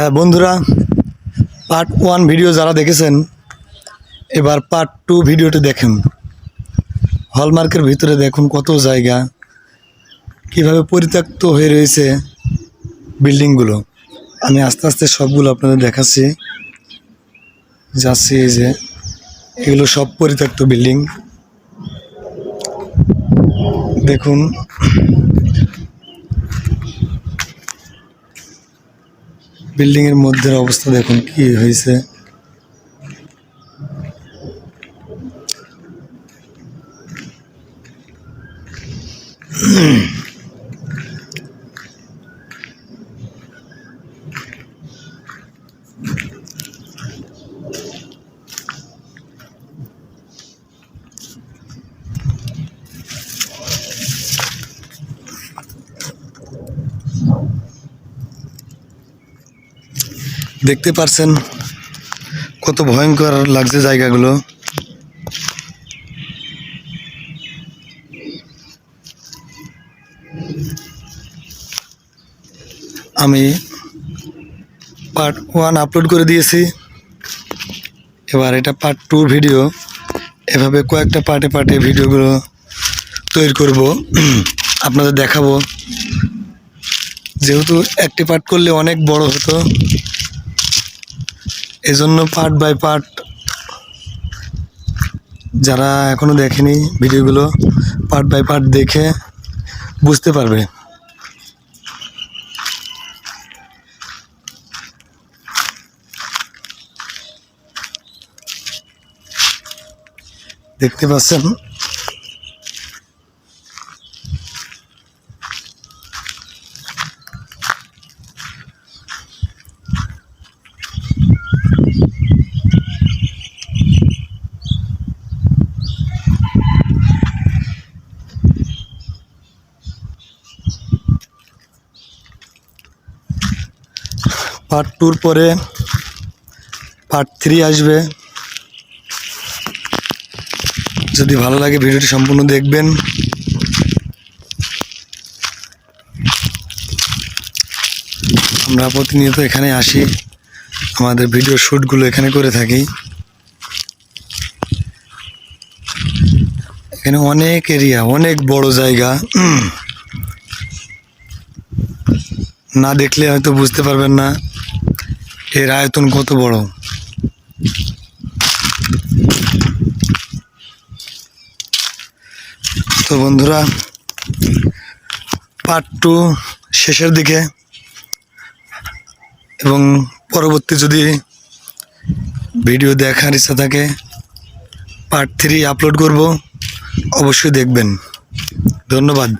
হ্যাঁ বন্ধুরা, part 1 video যারা দেখেছেন এবার পার্ট 2 ভিডিওটি দেখুন। হলমার্কের ভিতরে দেখুন কত জায়গা কিভাবে পরিত্যক্ত হয়ে রয়েছে বিল্ডিংগুলো। আমি আস্তে আস্তে সবগুলো আপনাদের দেখাচ্ছি যাচ্ছি। এই যে এগুলো সব পরিত্যক্ত বিল্ডিং দেখুন। বিল্ডিংয়ের মধ্যে অবস্থা দেখুন কি হয়েছে। দেখতে পাচ্ছেন কত ভয়ঙ্কর লাগছে জায়গাগুলো। আমি পার্ট 1 আপলোড করে দিয়েছি, এবার এটা পার্ট 2 ভিডিও। এভাবে কয়েকটা পার্টে পার্টে ভিডিওগুলো তৈরি করব, আপনাদের দেখাবো। যেহেতু একটি পার্ট করলে অনেক বড় হতো, এজন্য পার্ট বাই পার্ট। যারা এখনো দেখেনি ভিডিওগুলো, পার্ট বাই পার্ট দেখে বুঝতে পারবে। দেখতে পাচ্ছেন পার্ট 2 পরে পার্ট 3 আসবে। যদি ভালো লাগে ভিডিওটি সম্পূর্ণ দেখবেন। আমরা প্রতিনিয়ত এখানে আসি, আমাদের ভিডিও শ্যুটগুলো এখানে করে থাকি। এখানে অনেক এরিয়া, অনেক বড় জায়গা, না দেখলে হয়তো বুঝতে পারবেন না এর আয়তন কত বড়। তো বন্ধুরা, পার্ট 2 শেষের দিকে, এবং পরবর্তী যদি ভিডিও দেখার ইচ্ছা থাকে পার্ট 3 আপলোড করব, অবশ্যই দেখবেন। ধন্যবাদ।